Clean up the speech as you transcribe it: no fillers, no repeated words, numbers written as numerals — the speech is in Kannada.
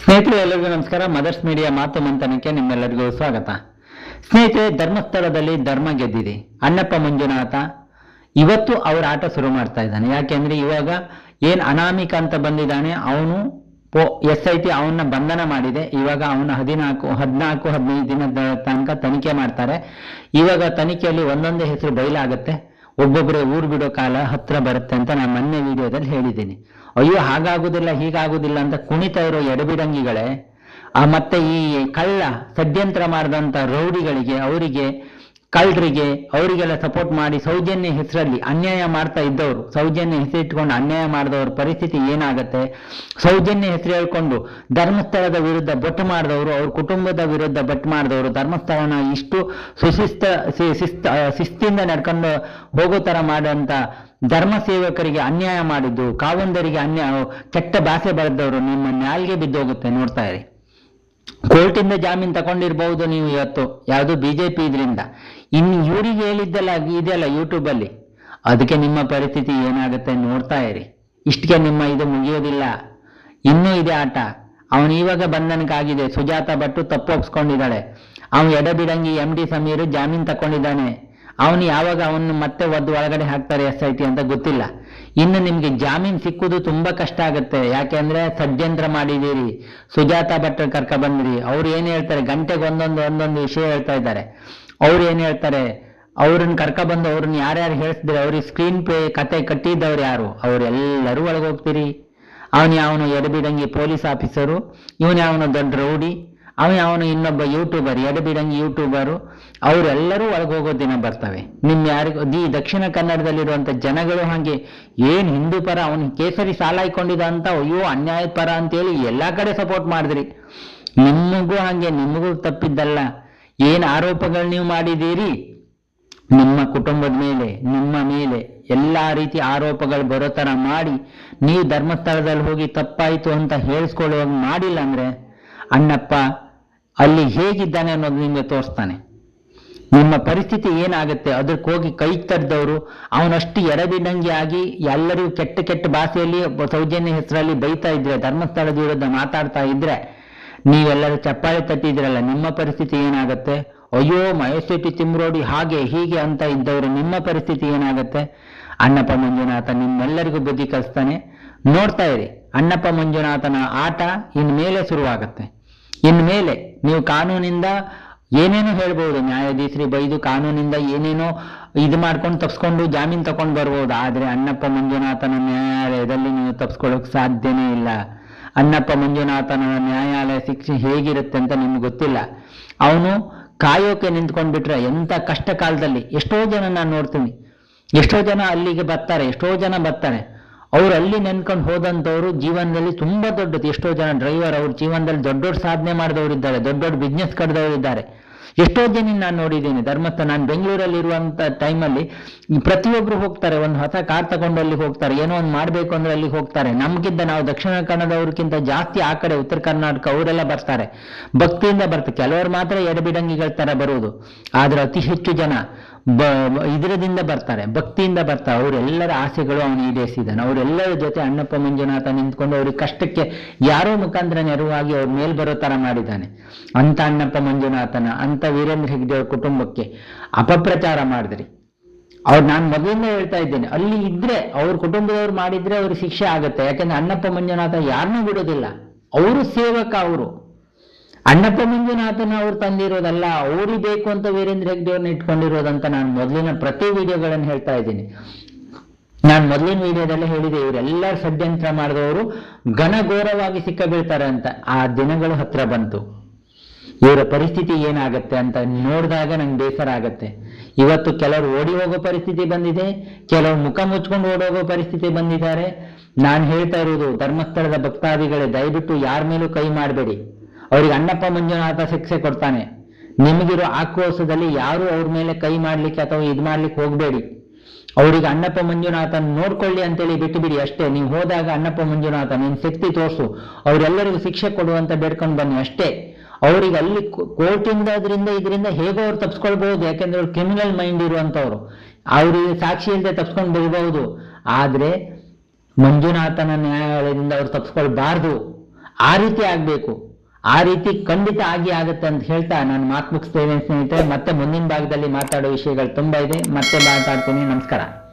ಸ್ನೇಹಿತರೆ, ಎಲ್ಲರಿಗೂ ನಮಸ್ಕಾರ. ಮದರ್ಸ್ ಮೀಡಿಯಾ ಮಾತು ಮಂಥನಕ್ಕೆ ನಿಮ್ಮೆಲ್ಲರಿಗೂ ಸ್ವಾಗತ. ಸ್ನೇಹಿತರೆ, ಧರ್ಮಸ್ಥಳದಲ್ಲಿ ಧರ್ಮ ಗೆದ್ದಿದೆ. ಅಣ್ಣಪ್ಪ ಮಂಜುನಾಥ ಇವತ್ತು ಅವರ ಆಟ ಶುರು ಮಾಡ್ತಾ ಇದ್ದಾನೆ. ಯಾಕೆಂದ್ರೆ ಇವಾಗ ಏನ್ ಅನಾಮಿಕ ಅಂತ ಬಂದಿದ್ದಾನೆ, ಅವನು SIT ಅವನ್ನ ಬಂಧನ ಮಾಡಿದೆ. ಇವಾಗ ಅವನ 14-15 ದಿನದ ತನಕ ತನಿಖೆ ಮಾಡ್ತಾರೆ. ಇವಾಗ ತನಿಖೆಯಲ್ಲಿ ಒಂದೊಂದೇ ಹೆಸರು ಬಯಲಾಗುತ್ತೆ. ಒಬ್ಬೊಬ್ಬರೇ ಊರು ಬಿಡೋ ಕಾಲ ಹತ್ರ ಬರುತ್ತೆ ಅಂತ ನಾನು ಮೊನ್ನೆ ವಿಡಿಯೋದಲ್ಲಿ ಹೇಳಿದ್ದೀನಿ. ಅಯ್ಯೋ ಹಾಗಾಗುದಿಲ್ಲ ಹೀಗಾಗುದಿಲ್ಲ ಅಂತ ಕುಣಿತಾ ಇರೋ ಎಡಬಿಡಂಗಿಗಳೇ, ಮತ್ತೆ ಈ ಕಳ್ಳ ಷಡ್ಯಂತ್ರ ಮಾಡಿದಂತ ರೌಡಿಗಳಿಗೆ, ಕಳ್ಳರಿಗೆ ಅವರಿಗೆಲ್ಲ ಸಪೋರ್ಟ್ ಮಾಡಿ ಸೌಜನ್ಯ ಹೆಸರಲ್ಲಿ ಅನ್ಯಾಯ ಮಾಡ್ತಾ ಇದ್ದವರು, ಸೌಜನ್ಯ ಹೆಸರಿಟ್ಕೊಂಡು ಅನ್ಯಾಯ ಮಾಡಿದವ್ರ ಪರಿಸ್ಥಿತಿ ಏನಾಗುತ್ತೆ? ಸೌಜನ್ಯ ಹೆಸರು ಹೇಳ್ಕೊಂಡು ಧರ್ಮಸ್ಥಳದ ವಿರುದ್ಧ ಬೊಟ್ಟು ಮಾಡಿದವರು, ಅವ್ರ ಕುಟುಂಬದ ವಿರುದ್ಧ ಬೊಟ್ಟು ಮಾಡಿದವರು, ಧರ್ಮಸ್ಥಳನ ಇಷ್ಟು ಶಿಸ್ತಿಂದ ನಡ್ಕೊಂಡು ಹೋಗೋ ತರ ಮಾಡುವಂತ ಧರ್ಮ ಸೇವಕರಿಗೆ ಅನ್ಯಾಯ ಮಾಡಿದ್ದು, ಕಾವಂದರಿಗೆ ಕೆಟ್ಟ ಭಾಷೆ ಬರೆದವರು ನಿಮ್ಮ ನಾಲ್ಗೆ ಬಿದ್ದೋಗುತ್ತೆ. ನೋಡ್ತಾ ಇರಿ. ಕೋರ್ಟಿಂದ ಜಾಮೀನು ತಗೊಂಡಿರ್ಬಹುದು ನೀವು ಇವತ್ತು, ಯಾವುದು BJP ಇದರಿಂದ. ಇನ್ನು ಇವರಿಗೆ ಹೇಳಿದ್ದಲ್ಲ ಇದೆಯಲ್ಲ ಯೂಟ್ಯೂಬ್ ಅಲ್ಲಿ, ಅದಕ್ಕೆ ನಿಮ್ಮ ಪರಿಸ್ಥಿತಿ ಏನಾಗುತ್ತೆ ನೋಡ್ತಾ ಇರಿ. ಇಷ್ಟಕ್ಕೆ ನಿಮ್ಮ ಇದು ಮುಗಿಯೋದಿಲ್ಲ, ಇನ್ನೂ ಇದೆ ಆಟ. ಅವನು ಇವಾಗ ಬಂಧನಕ್ಕಾಗಿದೆ. ಸುಜಾತ ಭಟ್ಟು ತಪ್ಪು ಒಪ್ಸ್ಕೊಂಡಿದ್ದಾಳೆ. ಅವನು ಎಡಬಿಡಂಗಿ MD ಸಮೀರ್ ಜಾಮೀನು ತಕೊಂಡಿದ್ದಾನೆ. ಅವನು ಯಾವಾಗ ಅವನು ಮತ್ತೆ ಒಳಗಡೆ ಹಾಕ್ತಾರೆ SIT ಅಂತ ಗೊತ್ತಿಲ್ಲ. ಇನ್ನು ನಿಮ್ಗೆ ಜಾಮೀನು ಸಿಕ್ಕುದು ತುಂಬಾ ಕಷ್ಟ ಆಗುತ್ತೆ. ಯಾಕೆಂದ್ರೆ ಷಡ್ಯಂತ್ರ ಮಾಡಿದೀರಿ, ಸುಜಾತ ಭಟ್ ಕರ್ಕ ಬಂದಿರಿ. ಅವ್ರು ಏನ್ ಹೇಳ್ತಾರೆ, ಗಂಟೆಗೆ ಒಂದೊಂದು ವಿಷಯ ಹೇಳ್ತಾ ಇದ್ದಾರೆ. ಅವ್ರು ಏನ್ ಹೇಳ್ತಾರೆ, ಅವ್ರನ್ನ ಕರ್ಕ ಬಂದು ಅವ್ರನ್ನ ಯಾರ್ಯಾರು ಹೇಳಿಸಿದ್ರೆ, ಅವ್ರಿಗೆ ಸ್ಕ್ರೀನ್ ಪ್ಲೇ ಕತೆ ಕಟ್ಟಿದ್ದವ್ರು ಯಾರು, ಅವ್ರೆಲ್ಲರೂ ಒಳಗೋಗ್ತೀರಿ. ಅವನು ಎಡಬಿಡಂಗಿ ಪೊಲೀಸ್ ಆಫೀಸರು, ಅವನು ದೊಡ್ಡ ರೌಡಿ, ಅವನು ಇನ್ನೊಬ್ಬ ಯೂಟ್ಯೂಬರ್, ಎಡಬಿಡಂಗಿ ಯೂಟ್ಯೂಬರು, ಅವರೆಲ್ಲರೂ ಒಳಗೋಗೋ ದಿನ ಬರ್ತವೆ. ಯಾರಿಗೂ ದಕ್ಷಿಣ ಕನ್ನಡದಲ್ಲಿರುವಂತ ಜನಗಳು ಹಾಗೆ ಏನ್ ಹಿಂದೂ ಪರ, ಅವನು ಕೇಸರಿ ಸಾಲ ಇಕೊಂಡಿದ ಅಂತ, ಅಯ್ಯೋ ಅನ್ಯಾಯದ ಪರ ಅಂತೇಳಿ ಎಲ್ಲಾ ಕಡೆ ಸಪೋರ್ಟ್ ಮಾಡಿದ್ರಿ. ನಿಮಗೂ ಹಾಗೆ, ನಿಮಗೂ ತಪ್ಪಿದ್ದಲ್ಲ. ಏನ್ ಆರೋಪಗಳು ನೀವು ಮಾಡಿದ್ದೀರಿ, ನಿಮ್ಮ ಕುಟುಂಬದ ಮೇಲೆ, ನಿಮ್ಮ ಮೇಲೆ ಎಲ್ಲಾ ರೀತಿ ಆರೋಪಗಳು ಬರೋ ತರ ಮಾಡಿ, ನೀವು ಧರ್ಮಸ್ಥಳದಲ್ಲಿ ಹೋಗಿ ತಪ್ಪಾಯ್ತು ಅಂತ ಹೇಳಿಸ್ಕೊಳ್ಳುವಾಗ ಮಾಡಿಲ್ಲ ಅಂದ್ರೆ ಅಣ್ಣಪ್ಪ ಅಲ್ಲಿ ಹೇಗಿದ್ದಾನೆ ಅನ್ನೋದು ನಿಮ್ಗೆ ತೋರಿಸ್ತಾನೆ. ನಿಮ್ಮ ಪರಿಸ್ಥಿತಿ ಏನಾಗುತ್ತೆ, ಅದಕ್ಕೆ ಹೋಗಿ ಕೈ ತರ್ದವರು, ಅವನಷ್ಟು ಎಡಬಿಡಂಗಿ ಆಗಿ ಎಲ್ಲರಿಗೂ ಕೆಟ್ಟ ಭಾಷೆಯಲ್ಲಿ ಸೌಜನ್ಯ ಹೆಸರಲ್ಲಿ ಬೈತಾ ಇದ್ರೆ, ಧರ್ಮಸ್ಥಳದ ವಿರುದ್ಧ ಮಾತಾಡ್ತಾ ಇದ್ರೆ, ನೀವೆಲ್ಲರೂ ಚಪ್ಪಾಳೆ ತಟ್ಟಿದ್ರಲ್ಲ, ನಿಮ್ಮ ಪರಿಸ್ಥಿತಿ ಏನಾಗುತ್ತೆ? ಅಯ್ಯೋ ಮಹೇಶ್ ತಿಮ್ರೋಡಿ ಹಾಗೆ ಹೀಗೆ ಅಂತ ಇದ್ದವರು, ನಿಮ್ಮ ಪರಿಸ್ಥಿತಿ ಏನಾಗುತ್ತೆ? ಅಣ್ಣಪ್ಪ ಮಂಜುನಾಥ ನಿಮ್ಮೆಲ್ಲರಿಗೂ ಬುದ್ಧಿ ಕಲಿಸ್ತಾನೆ. ನೋಡ್ತಾ ಇರಿ. ಅಣ್ಣಪ್ಪ ಮಂಜುನಾಥನ ಆಟ ಇನ್ಮೇಲೆ ಶುರುವಾಗತ್ತೆ. ಇನ್ಮೇಲೆ ನೀವು ಕಾನೂನಿಂದ ಏನೇನೋ ಹೇಳ್ಬಹುದು, ನ್ಯಾಯಾಧೀಶರಿ ಬೈದು ಕಾನೂನಿಂದ ಏನೇನೋ ಇದು ಮಾಡ್ಕೊಂಡು ತಪ್ಸ್ಕೊಂಡು ಜಾಮೀನು ತಗೊಂಡು ಬರ್ಬೋದು. ಆದ್ರೆ ಅಣ್ಣಪ್ಪ ಮಂಜುನಾಥನ ನ್ಯಾಯಾಲಯದಲ್ಲಿ ನೀವು ತಪ್ಸ್ಕೊಳ್ಳೋಕೆ ಸಾಧ್ಯನೇ ಇಲ್ಲ. ಅಣ್ಣಪ್ಪ ಮಂಜುನಾಥನ ನ್ಯಾಯಾಲಯ ಶಿಕ್ಷೆ ಹೇಗಿರುತ್ತೆ ಅಂತ ನಿಮ್ಗೆ ಗೊತ್ತಿಲ್ಲ. ಅವನು ಕಾಯೋಕೆ ನಿಂತ್ಕೊಂಡ್ಬಿಟ್ರೆ ಎಂತ ಕಷ್ಟ ಕಾಲದಲ್ಲಿ ಎಷ್ಟೋ ಜನ ನಾನು ನೋಡ್ತೀನಿ, ಎಷ್ಟೋ ಜನ ಅಲ್ಲಿಗೆ ಬರ್ತಾರೆ, ಎಷ್ಟೋ ಜನ ಬರ್ತಾರೆ. ಅವ್ರು ಅಲ್ಲಿ ನೆನ್ಕೊಂಡು ಹೋದಂಥವ್ರು ಜೀವನದಲ್ಲಿ ತುಂಬಾ ದೊಡ್ಡದು. ಎಷ್ಟೋ ಜನ ಡ್ರೈವರ್ ಅವ್ರ ಜೀವನದಲ್ಲಿ ದೊಡ್ಡ ಸಾಧನೆ ಮಾಡಿದವರಿದ್ದಾರೆ, ದೊಡ್ಡ ಬಿಸ್ನೆಸ್ ಕಡ್ದವರಿದ್ದಾರೆ. ಎಷ್ಟೋ ಜನ ನಾನು ನೋಡಿದ್ದೀನಿ. ಧರ್ಮಸ್ಥಳ, ನಾನು ಬೆಂಗಳೂರಲ್ಲಿ ಇರುವಂತ ಟೈಮಲ್ಲಿ ಪ್ರತಿಯೊಬ್ರು ಹೋಗ್ತಾರೆ, ಒಂದು ಹೊಸ ಕಾರ್ ತಗೊಂಡು ಅಲ್ಲಿ ಹೋಗ್ತಾರೆ, ಏನೋ ಒಂದು ಮಾಡ್ಬೇಕು ಅಂದ್ರೆ ಅಲ್ಲಿ ಹೋಗ್ತಾರೆ. ನಮ್ಗಿಂತ ನಾವು ದಕ್ಷಿಣ ಕನ್ನಡದವ್ರಿಗಿಂತ ಜಾಸ್ತಿ ಆ ಕಡೆ ಉತ್ತರ ಕರ್ನಾಟಕ ಅವರೆಲ್ಲ ಬರ್ತಾರೆ, ಭಕ್ತಿಯಿಂದ ಬರ್ತಾರೆ. ಕೆಲವರು ಮಾತ್ರ ಎಡಬಿಡಂಗಿಗಳ ತರ ಬರುವುದು, ಆದ್ರೆ ಅತಿ ಹೆಚ್ಚು ಜನ ಇದರದಿಂದ ಬರ್ತಾರೆ, ಭಕ್ತಿಯಿಂದ ಬರ್ತಾರೆ. ಅವರೆಲ್ಲರ ಆಸೆಗಳು ಅವನು ಈಡೇರಿಸಿದ್ದಾನೆ. ಅವರೆಲ್ಲರ ಜೊತೆ ಅಣ್ಣಪ್ಪ ಮಂಜುನಾಥ ನಿಂತ್ಕೊಂಡು ಅವ್ರಿಗೆ ಕಷ್ಟಕ್ಕೆ ಯಾರೋ ಮುಖಾಂತರ ನೆರವಾಗಿ ಅವ್ರ ಮೇಲ್ ಬರೋ ತರ ಮಾಡಿದ್ದಾನೆ. ಅಂತ ಅಣ್ಣಪ್ಪ ಮಂಜುನಾಥನ, ಅಂತ ವೀರೇಂದ್ರ ಹೆಗ್ಡೆ ಅವ್ರ ಕುಟುಂಬಕ್ಕೆ ಅಪಪ್ರಚಾರ ಮಾಡಿದ್ರಿ. ನಾನು ಮೊದಲಿಂದ ಹೇಳ್ತಾ ಇದ್ದೇನೆ, ಅಲ್ಲಿ ಇದ್ರೆ ಅವ್ರ ಕುಟುಂಬದವ್ರು ಮಾಡಿದ್ರೆ ಅವ್ರಿಗೆ ಶಿಕ್ಷೆ ಆಗುತ್ತೆ. ಯಾಕಂದ್ರೆ ಅಣ್ಣಪ್ಪ ಮಂಜುನಾಥ ಯಾರನ್ನೂ ಬಿಡೋದಿಲ್ಲ. ಅವರು ಸೇವಕ. ಅವರು ಅಣ್ಣಪ್ಪ ಮಂಜುನಾಥನ ಅವ್ರು ತಂದಿರೋದಲ್ಲ, ಅವ್ರಿಗೆ ಬೇಕು ಅಂತ ವೀರೇಂದ್ರ ಹೆಗ್ಡೆ ಅವ್ರನ್ನ ಇಟ್ಕೊಂಡಿರೋದಂತ ನಾನು ಮೊದಲಿನ ಪ್ರತಿ ವಿಡಿಯೋಗಳನ್ನು ಹೇಳ್ತಾ ಇದ್ದೀನಿ. ನಾನು ಮೊದಲಿನ ವಿಡಿಯೋದಲ್ಲೇ ಹೇಳಿದೆ, ಇವರೆಲ್ಲರೂ ಷಡ್ಯಂತ್ರ ಮಾಡಿದವರು ಘನಘೋರವಾಗಿ ಸಿಕ್ಕ ಬೀಳ್ತಾರೆ ಅಂತ. ಆ ದಿನಗಳು ಹತ್ರ ಬಂತು. ಇವರ ಪರಿಸ್ಥಿತಿ ಏನಾಗತ್ತೆ ಅಂತ ನೋಡಿದಾಗ ನಂಗೆ ಬೇಸರ ಆಗತ್ತೆ. ಇವತ್ತು ಕೆಲವರು ಓಡಿ ಹೋಗೋ ಪರಿಸ್ಥಿತಿ ಬಂದಿದೆ, ಕೆಲವರು ಮುಖ ಮುಚ್ಕೊಂಡು ಓಡೋಗೋ ಪರಿಸ್ಥಿತಿ ಬಂದಿದ್ದಾರೆ. ನಾನು ಹೇಳ್ತಾ ಇರೋದು, ಧರ್ಮಸ್ಥಳದ ಭಕ್ತಾದಿಗಳೇ, ದಯವಿಟ್ಟು ಯಾರ ಮೇಲೂ ಕೈ ಮಾಡಬೇಡಿ. ಅವ್ರಿಗೆ ಅಣ್ಣಪ್ಪ ಮಂಜುನಾಥ ಶಿಕ್ಷೆ ಕೊಡ್ತಾನೆ. ನಿಮಗಿರೋ ಆಕ್ರೋಶದಲ್ಲಿ ಯಾರು ಅವ್ರ ಮೇಲೆ ಕೈ ಮಾಡ್ಲಿಕ್ಕೆ ಅಥವಾ ಇದು ಮಾಡ್ಲಿಕ್ಕೆ ಹೋಗ್ಬೇಡಿ. ಅವ್ರಿಗೆ ಅಣ್ಣಪ್ಪ ಮಂಜುನಾಥನ್ ನೋಡ್ಕೊಳ್ಳಿ ಅಂತೇಳಿ ಬಿಟ್ಟುಬಿಡಿ ಅಷ್ಟೇ. ನೀವು ಹೋದಾಗ ಅಣ್ಣಪ್ಪ ಮಂಜುನಾಥ ನಿನ್ ಶಕ್ತಿ ತೋರಿಸು, ಅವರೆಲ್ಲರಿಗೂ ಶಿಕ್ಷೆ ಕೊಡುವಂತ ಬೇಡ್ಕೊಂಡು ಬನ್ನಿ ಅಷ್ಟೇ. ಅವ್ರಿಗೆ ಅಲ್ಲಿ ಕೋರ್ಟಿಂದ ಇದರಿಂದ ಹೇಗೋ ಅವ್ರು ತಪ್ಸ್ಕೊಳ್ಬಹುದು. ಯಾಕೆಂದ್ರೆ ಅವ್ರು ಕ್ರಿಮಿನಲ್ ಮೈಂಡ್ ಇರುವಂತವ್ರು, ಅವ್ರಿಗೆ ಸಾಕ್ಷಿ ಇಲ್ಲದೆ ತಪ್ಸ್ಕೊಂಡು ಬರಬಹುದು. ಆದ್ರೆ ಮಂಜುನಾಥನ ನ್ಯಾಯಾಲಯದಿಂದ ಅವ್ರು ತಪ್ಸ್ಕೊಳ್ಬಾರ್ದು. ಆ ರೀತಿ ಆಗ್ಬೇಕು. ಆ ರೀತಿ ಖಂಡಿತ ಆಗುತ್ತೆ ಅಂತ ಹೇಳ್ತಾ ನಾನು ಮಾತು ಮುಗಿಸ್ತೇನೆ ಸ್ನೇಹಿತರೆ. ಮತ್ತೆ ಮುಂದಿನ ಭಾಗದಲ್ಲಿ ಮಾತಾಡೋ ವಿಷಯಗಳು ತುಂಬಾ ಇದೆ. ಮತ್ತೆ ಮಾತಾಡ್ತೀನಿ. ನಮಸ್ಕಾರ.